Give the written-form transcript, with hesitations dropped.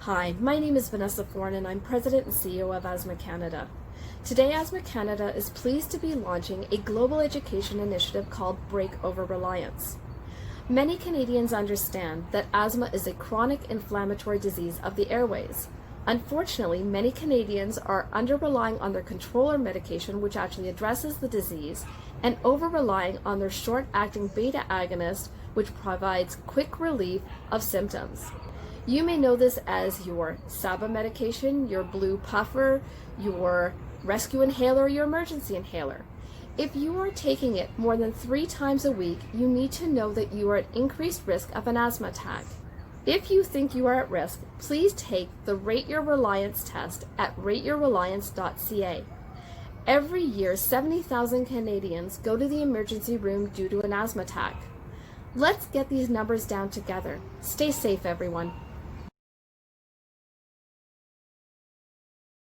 Hi, my name is Vanessa Foran and I'm President and CEO of Asthma Canada. Today, Asthma Canada is pleased to be launching a global education initiative called Break Over-reliance. Many Canadians understand that asthma is a chronic inflammatory disease of the airways. Unfortunately, many Canadians are under-relying on their controller medication, which actually addresses the disease, and over-relying on their short-acting beta agonist, which provides quick relief of symptoms. You may know this as your SABA medication, your blue puffer, your rescue inhaler, or your emergency inhaler. If you are taking it more than 3 times a week, you need to know that you are at increased risk of an asthma attack. If you think you are at risk, please take the Rate Your Reliance test at rateyoureliance.ca. Every year, 70,000 Canadians go to the emergency room due to an asthma attack. Let's get these numbers down together. Stay safe, everyone.